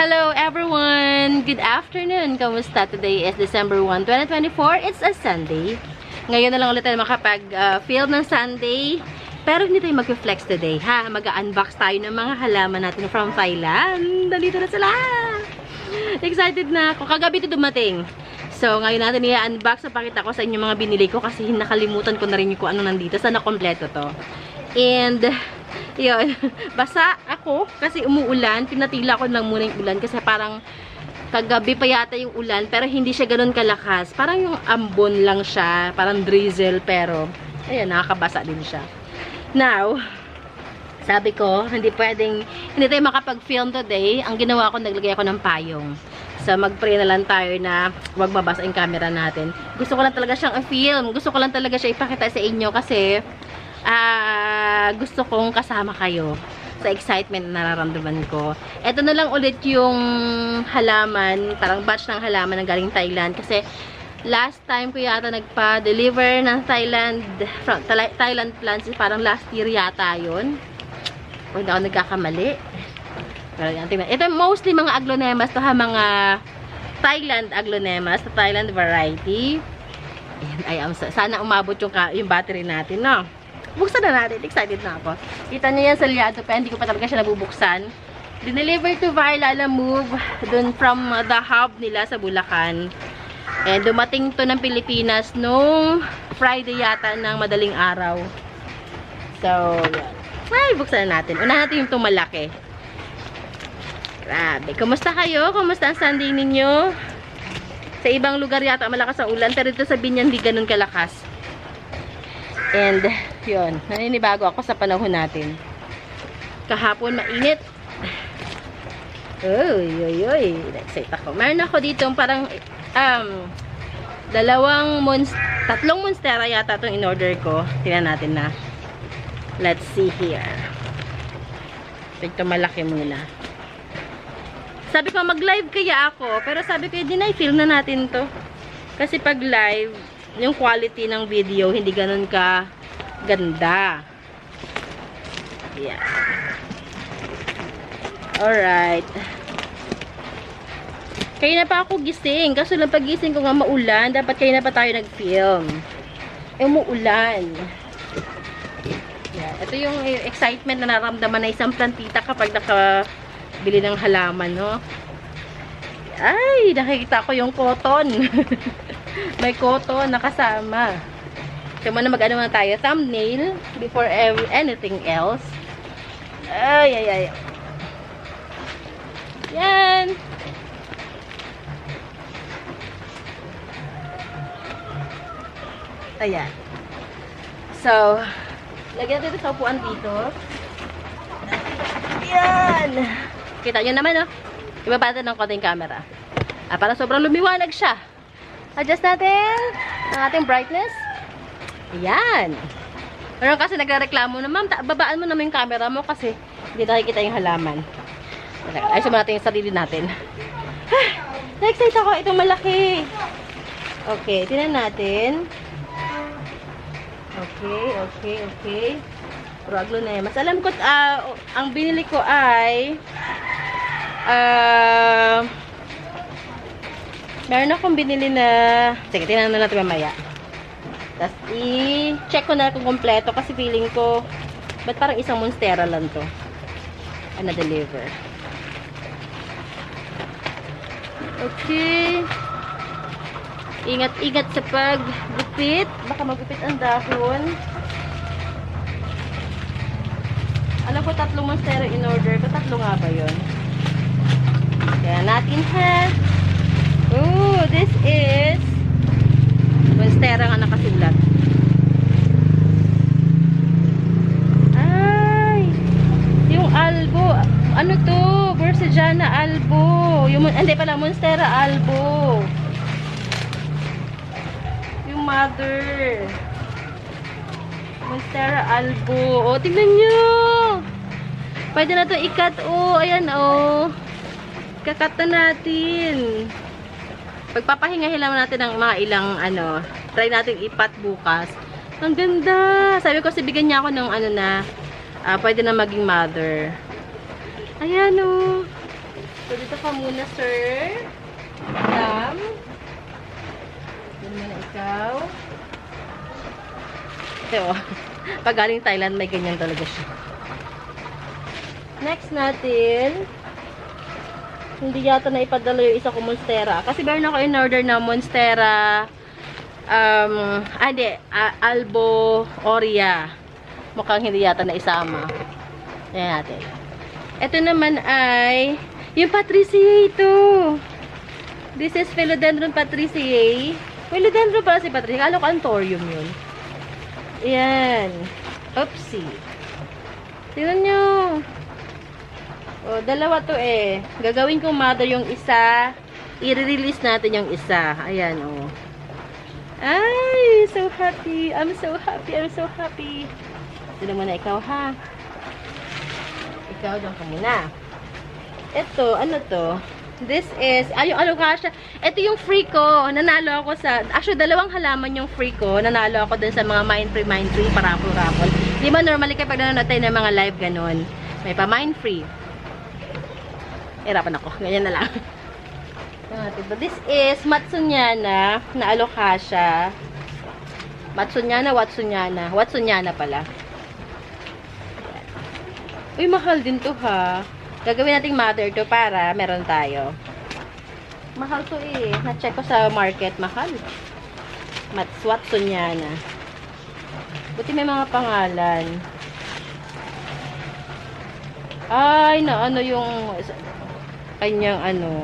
Hello everyone! Good afternoon! Kamusta? Today is December 1, 2024. It's a Sunday. Ngayon na lang ulit tayo makapag-film ng Sunday. Pero hindi tayo mag-flex today, ha? Mag-unbox tayo ng mga halaman natin from Thailand. Dito na sila! Excited na ako. Kagabi ito dumating. So, ngayon natin i-unbox. Pakita ko sa inyo mga binili ko kasi nakalimutan ko na rin kung ano nandito. Sana kompleto to. And, yun. Basa ako kasi umuulan. Pinatila ko lang muna yung ulan kasi parang kagabi pa yata yung ulan pero hindi siya ganoon kalakas. Parang yung ambon lang siya. Parang drizzle pero, ayan, nakakabasa din siya. Now, sabi ko, hindi tayo makapag-film today. Ang ginawa ko, naglagay ako ng payong. So, mag-pray na lang tayo na huwag mabasa yung camera natin. Gusto ko lang talaga siyang i-film. Gusto ko lang talaga siya ipakita sa inyo kasi gusto kong kasama kayo sa excitement na nararamdaman ko. Ito na lang ulit yung halaman, parang batch ng halaman na galing Thailand kasi last time ko yata nagpa-deliver ng Thailand plants, parang last year yata yun. O hindi ako nagkakamali. Pero yan, tingnan. Ito mostly mga aglonemas to ha, mga Thailand aglonemas, Thailand variety. Ayan, sana umabot yung battery natin, no? Buksan na natin. Excited na ako. Kita niyo yan sa liado pa. Hindi ko pa talaga siya nabubuksan. Dineliver to Vailala Move dun from the hub nila sa Bulacan. And dumating to ng Pilipinas nung Friday yata ng madaling araw. So, yan. Ay, buksan na natin. Unahin natin yung itong malaki. Grabe. Kumusta kayo? Kumusta ang Sunday ninyo? Sa ibang lugar yata malakas ang ulan. Pero dito sa Binyan, hindi ganun kalakas. And, yun. Naninibago ako sa panahon natin. Kahapon, mainit. Uy, uy, uy. Excited ako. Meron ako dito parang, tatlong monstera yata itong in-order ko. Tingnan natin na. Let's see here. Ito malaki muna. Sabi ko, mag-live kaya ako. Pero sabi ko, film na natin to. Kasi pag live, yung quality ng video, hindi ganun ka ganda. Yeah. Alright. Kaya na pa ako gising. Kaso lang pag-gising ko nga maulan, dapat kaya na pa tayo nag-film. Umuulan. Yeah. Ito yung excitement na nararamdaman na isang plantita kapag nakabili ng halaman, no? Ay, nakikita ko yung cotton. May cotton nakasama. So, muna mag-ano na tayo. Thumbnail before anything else. Ay, ay, ay. Yan. Ayan. So, lagyan natin sa upuan dito. Yan. Kita nyo naman, no? Ibaba natin ng konting camera. Para sobrang lumiwanag siya. Adjust natin ang ating brightness. Ayan. Pero kasi nagreklamo na, ma'am, babaan mo naman yung camera mo kasi hindi nakikita yung halaman. Ayusin mo natin yung sarili natin. Na-excite ako. Itong malaki. Okay, tingnan natin. Okay, okay, okay. Pero aglonemas. Alam ko, ang binili ko ay meron akong binili na, sige, tingnan na natin mamaya. Tapos, i-check ko na kung kompleto kasi feeling ko, ba't parang isang monstera lang to? Na-deliver. Okay. Ingat-ingat sa paggupit. Baka magupit ang dahon. Alam ko, tatlong monstera in order ko. Tatlo nga ba yun? Kaya natin ha. Oh, this is monstera nga nakasulat. Ay, yung albo. Ano to? Bursajana albo. Yung, hindi pala, monstera albo. Yung mother. Monstera albo. Oh, tingnan nyo. Pwede na to ikat. Oh, ayan oh. Kakat na natin. Pagpapahingahin lang natin ng mga ilang try natin ipat bukas. Ang ganda. Sabi ko, bigyan niya ako ng pwede na maging mother. Ayan o. So, dito ka muna, sir. Madam. Dito muna ikaw. Ito, pag galing Thailand, may ganyan talaga siya. Next natin, hindi yata na ipadala yung isa ko Monstera. Kasi meron ako in-order na Monstera, Albo Oria. Mukhang hindi yata na isama. Ayan natin. Ito naman ay, yung Patricia ito. This is Philodendron Patriciae. Philodendron pala si Patricia. Kala ko Anthurium yun. Ayan. Oopsie. Tingnan nyo. O, dalawa to eh. Gagawin kong mother yung isa. I-release natin yung isa. Ayan, o. Ay, so happy. I'm so happy. I'm so happy. Sino muna ikaw, ha? Ikaw, doon ka muna. Ito, ano to? This is, yung alocasia. Ito yung free ko. Nanalo ako sa, actually, dalawang halaman yung free ko. Nanalo ako dun sa mga mine free, parapol-rapol. Di ba normally kapag nanonood tayo ng mga live ganun, may pa mine free. Hirapan ako. Ganyan na lang. But this is Matsunyana na alocasia. Matsunyana, Watsunyana pala. Uy, mahal din to ha. Gagawin nating mother to para meron tayo. Mahal to eh. Na-check ko sa market. Mahal. Watsunyana. Buti may mga pangalan. Ay, na ano yung kanyang ano,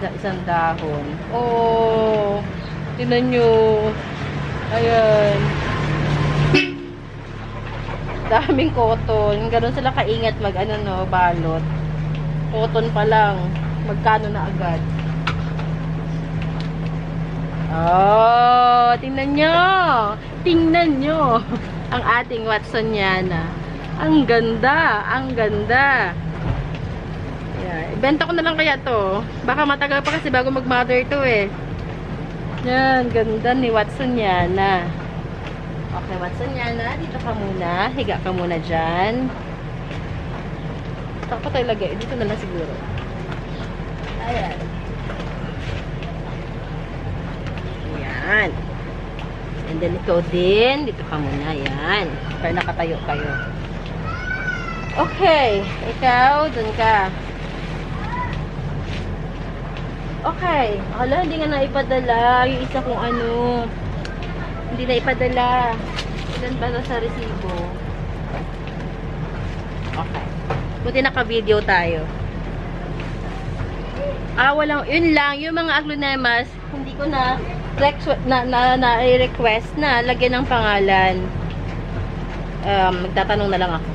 isang dahon. Oh, tingnan nyo. Ayan. Daming cotton. Ganon sila kaingat mag ano no, balot. Cotton pa lang. Magkano na agad. Oh, tingnan nyo. Tingnan nyo. Ang ating Watsoniana. Ang ganda. Ang ganda. Yan. Ibenta ko na lang kaya to. Baka matagal pa kasi bago mag-mother to eh. Yan. Ganda ni Watsoniana. Okay, Watsoniana. Dito ka muna. Higa ka muna dyan. Saan ko tayo lagay? Dito na lang siguro. Ayan. Ayan. And then ikaw din. Dito ka muna. Ayan. Para nakatayo kayo. Okay. Ikaw, dun ka. Okay. Hala, hindi nga naipadala. Yung isa kong ano. Hindi naipadala. Ilan ba sa resibo? Okay. Buti naka-video tayo. Walang, yun lang. Yung mga aglonemas, hindi ko na request na lagyan ng pangalan. Magtatanong na lang ako.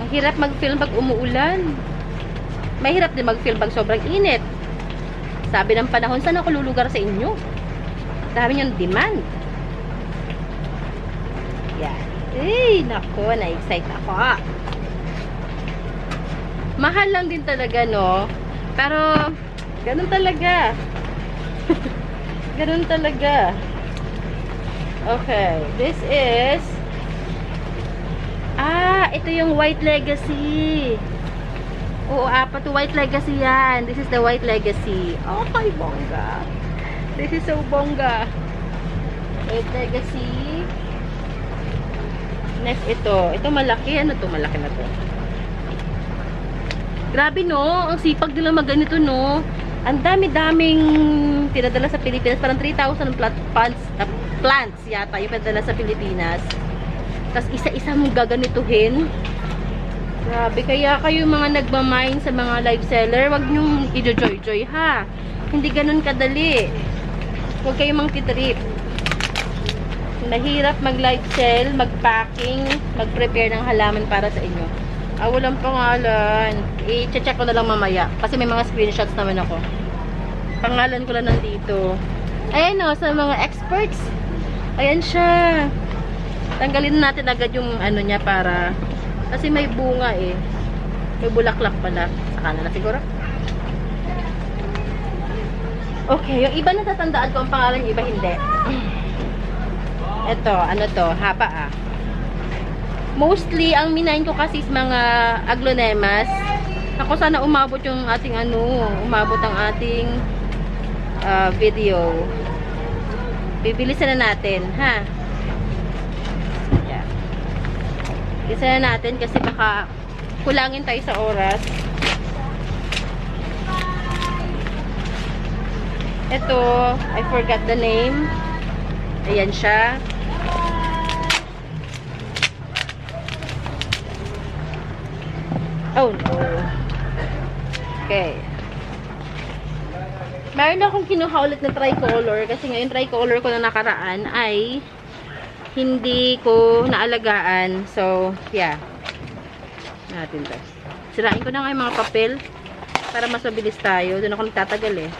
Ang hirap mag-film pag umuulan. Mahirap din mag-film pag sobrang init. Sabi ng panahon, saan ako lulugar sa inyo? Dami niyong demand. Yan. Eh, nako, na-excite ako. Mahal lang din talaga, no? Pero, ganun talaga. Ganun talaga. Okay. This is ito yung White Legacy. Oo, apat to White Legacy yan. This is the White Legacy. Okay, bongga. This is so bongga. White Legacy. Next, ito. Ito malaki. Ano to? Malaki na to. Grabe, no? Ang sipag nila magganito, no? Ang dami-daming pinadala sa Pilipinas. Parang 3,000 plants yata yung pinadala sa Pilipinas. Tapos isa-isa mong gaganituhin. Grabe. Kaya kayo mga nagmamine sa mga live seller, wag nyong i-joy-joy, ha? Hindi ganun kadali. Huwag kayong mang-titrip. Mahirap mag-live sell, mag-packing, mag-prepare ng halaman para sa inyo. Walang pangalan. I-check ko na lang mamaya. Kasi may mga screenshots naman ako. Pangalan ko lang nandito. Ayan o, sa mga experts. Ayan siya. Tanggalin natin agad yung ano niya para... Kasi may bunga eh. May bulaklak pala. Saka na siguro. Okay, yung iba natatandaan ko ang pangalan, yung iba hindi. Ito, ano to? Haba ah. Mostly, ang minain ko kasi is mga aglonemas. Ako sana umabot yung ating umabot ang ating video. Bibilisan na natin, ha? Yeah. Bilisan na natin kasi baka kulangin tayo sa oras. Ito, I forgot the name. Ayan siya. Oh no. Okay. Meron akong kinuha ulit na tricolor kasi ngayon tricolor ko na nakaraan ay hindi ko naalagaan. So, yeah. Natin to. Sirain ko na nga yung mga papel para mas mabilis tayo. Doon ako nagtatagal eh.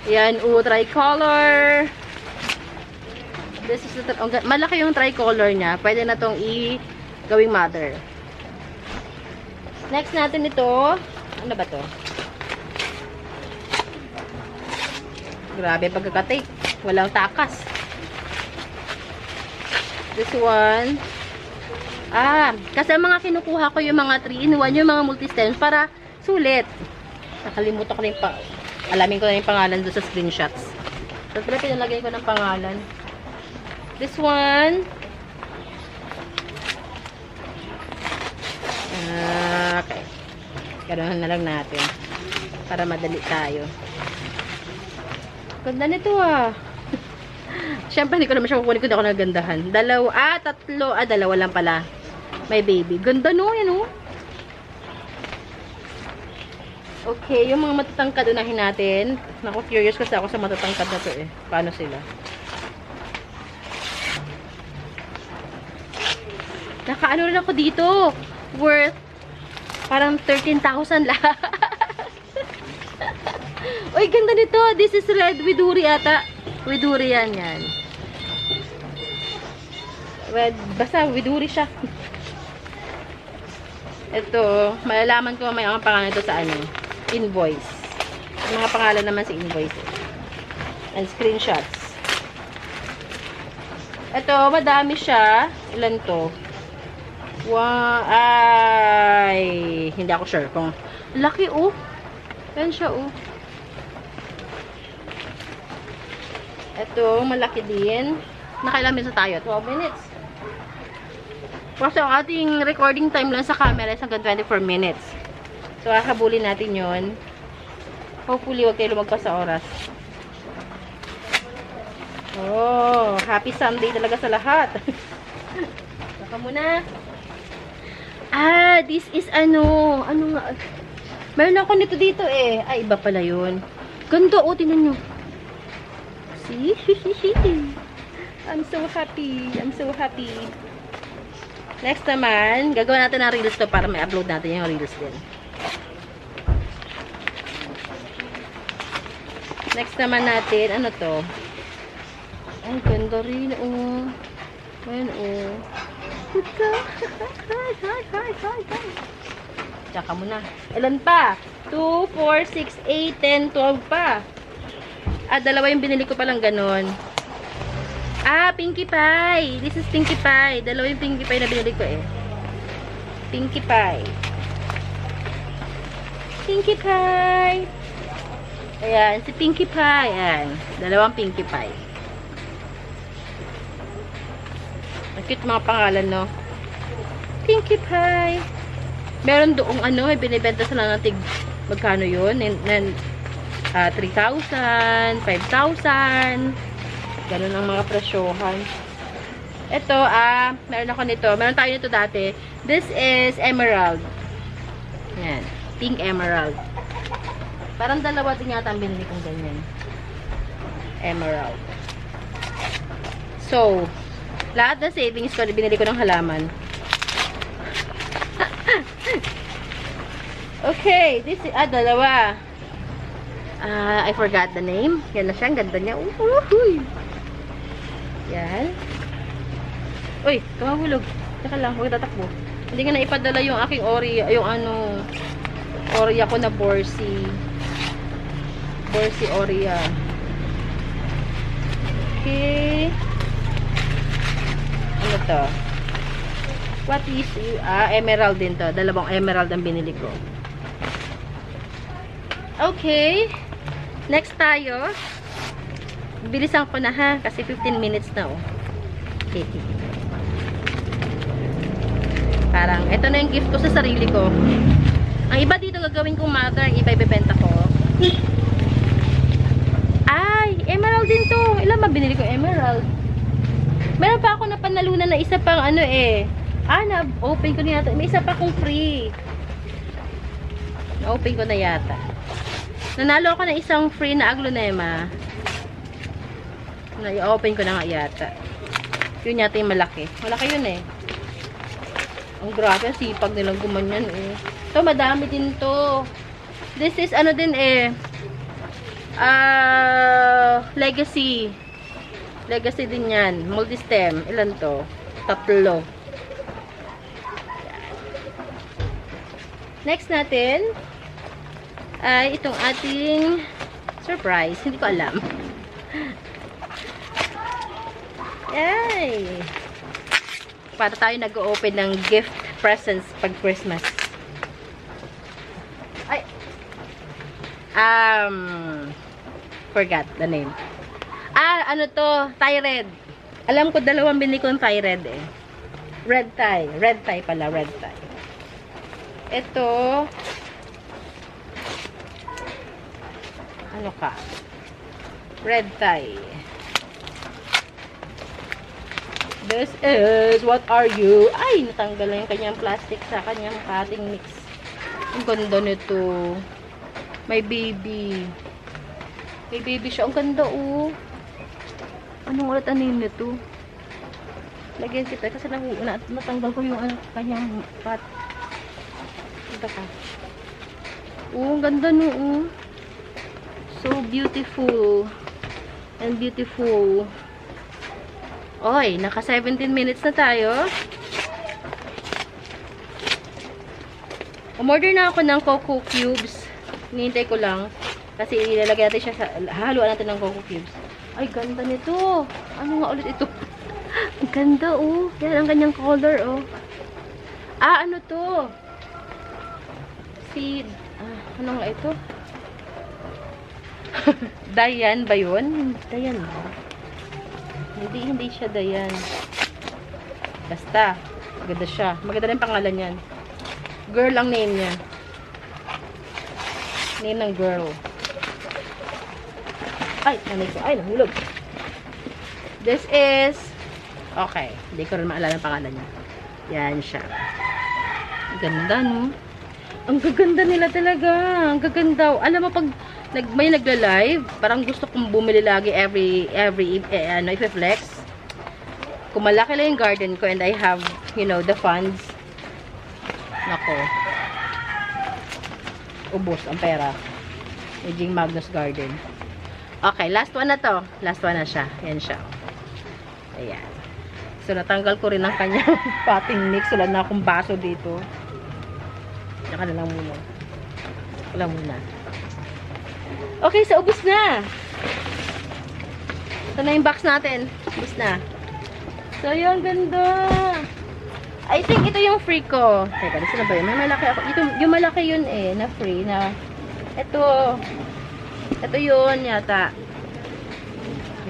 Yan, tricolor. This is the, malaki yung tricolor niya. Pwede na tong gawing mother. Next natin ito. Ano ba to? Grabe pagkakatape. Walang takas. This one. Kasi mga kinukuha ko yung mga 3-in-1, yung mga multi-stems para sulit. Nakalimutan ko na yung alamin ko na yung pangalan doon sa screenshots. So, pinalagay ko ng pangalan. This one. Okay. Ganoon na lang natin. Para madali tayo. Ganda nito Siyempre, hindi ko naman siya kukunin kung ako nagandahan. Tatlo. Dalawa lang pala. May baby. Ganda yan Okay, yung mga matatangkad unahin natin. Naku, curious kasi ako sa matatangkad na to eh. Paano sila? Nakaano rin ako dito. Worth parang 13,000 lahat. Uy, ganda nito. This is red widuri ata. Widuri yan. Red, basta widuri siya. Ito, malalaman ko may mga pangalan ito sa invoice. Yung mga pangalan naman sa invoice. And screenshots. Ito, madami siya. Ilan to? Hindi ako sure kung laki yan siya ito malaki din. Nakailang minutes tayo? 12 minutes. Kasi ang ating recording time lang sa camera is hanggang 24 minutes. So kakabulin natin yon. Hopefully wag tayo lumagpas sa oras. Happy Sunday talaga sa lahat. Saka muna. This is ano nga. Meron ako nito dito eh. Iba pala yun. Ganda tingnan nyo. See? I'm so happy. Next naman, gagawin natin ng reels to para may upload natin yung reels din. Next naman natin, ano to? Ay, ganda rin, Ayan, Hi. Tsaka muna. Ilan pa? 2, 4, 6, 8, 10, 12 pa. Dalawa yung binili ko palang ganon. Pinkie Pie. This is Pinkie Pie. Dalawa yung Pinkie Pie na binili ko eh. Pinkie Pie. Ayan, si Pinkie Pie. Ayan, dalawang Pinkie Pie. Ang cute mga pangalan, no? Pinkie Pie. Meron doong may binibenta sila ng magkano yun? 3,000, 5,000. Ganun ang mga presyohan. Ito, meron ako nito. Meron tayo nito dati. This is emerald. Yan. Pink emerald. Parang dalawa din yata ang binili kong ganyan. Emerald. So, lahat ng savings ko, binili ko ng halaman. Okay, this is, dalawa. I forgot the name. Yan na siya, ang ganda niya. Uhuy. Yan. Uy, tumahulog. Teka lang, huwag tatakbo. Hindi nga na ipadala yung aking Oria ko na Borsi Oria. Okay. Ano to? What is, emerald din to. Dalawang emerald ang binili ko. Okay. Next tayo. Bilisan ko na ha. Kasi 15 minutes na oh. Okay. Parang, ito na yung gift ko sa sarili ko. Ang iba dito gagawin kong mother, ang iba ibebenta ko. Ay, emerald din to. Ilan ba binili ko emerald? Meron pa ako na panalunan na isa pang ano eh. Na-open ko na yata. May isa pa akong free. Na-open ko na yata. Nanalo ako ng isang free na aglonema. Na-open ko na nga yata. Yun yata yung malaki. Malaki yun eh. Ang grabe, sipag nilang gumanyan eh. Ito, madami din to. This is ano din eh. Legacy. Legacy din yan. Multi-stem. Ilan to? 3. Next natin ay itong ating surprise. Hindi ko alam. Yay! Para tayo nag-open ng gift presents pag Christmas. Ay! Forgot the name. Ano to? Thai red. Alam ko, dalawang binili ko ng Thai red eh. Red Thai. Red Thai pala. Red Thai. Ito. Ano ka? Red Thai. This is, what are you? Ay, natanggal na yung kanyang plastic sa kanyang cutting mix. Ang ganda nito. May baby. May baby siya. Ang ganda, oh. Anong ulit anim nito? Lagyan kita kasi natanggal ko yung kanyang pat. Ito ka. Oh, ang ganda no, oh. So beautiful. And beautiful. Oy, naka 17 minutes na tayo. Umorder na ako ng cocoa cubes. Hinihintay ko lang. Kasi ilalagay natin siya sa, haluan natin ng cocoa cubes. Ay, ganda nito. Ano nga ulit ito? Ang ganda, oh. Yan ang kanyang color, oh. Ano to? Seed. Ano nga ito? Dayan ba yun? Dayan ba? Hindi siya Dayan. Basta. Maganda siya. Maganda rin pangalan yan. Girl ang name niya. Name ng girl. Ay, nanay ko. Ay, nahulog. This is okay. Hindi ko rin maalala ang pangalan niya. Yan siya. Ganda, no? Ang gaganda nila talaga. Ang gaganda. Alam mo, pag may nagla-live, parang gusto kong bumili lagi every i-flex. Kung malaki lang yung garden ko and I have, you know, the funds. Nako. Ubos ang pera. Medjing Magnus Garden. Okay, last one na to. Last one na siya. Yan siya. Ayan. So, natanggal ko rin ang kanyang potting mix. Wala na akong baso dito. Saka na lang muna. Wala muna. Okay, so ubos na. Ito na yung box natin. Ubos na. So, yung ganda. I think ito yung free ko. Teka, saan na ba yun? May malaki ako. Yung malaki yun eh, na free na. Ito. Ito yun yata.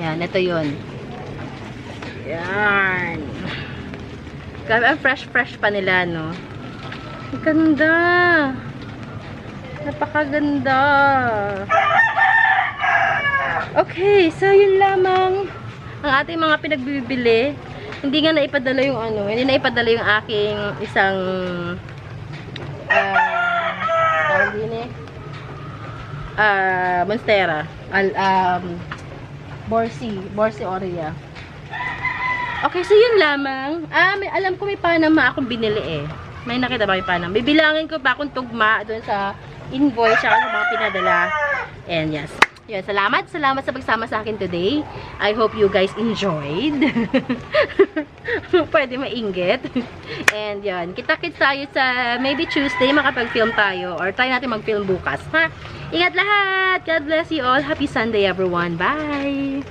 Yan, ito yun. Yan. Grabe, ang fresh pa nila, no? Ang ganda. Napakaganda. Okay, so yun lamang ang ating mga pinagbibili. Hindi nga naipadala yung hindi naipadala yung aking isang Monstera. Borsi Oria. Okay, so yun lamang. Alam ko may Panama akong binili eh. May nakita ba may Panama? Bibilangin ko pa kung tugma doon sa invoice at sa mga pinadala. And yes. Yun, salamat sa pagsama sa akin today. I hope you guys enjoyed. Pwede mainggit. And yun, kita-kits tayo sa maybe Tuesday makapag-film tayo or try natin mag-film bukas. Ha? Ingat lahat! God bless you all. Happy Sunday everyone. Bye!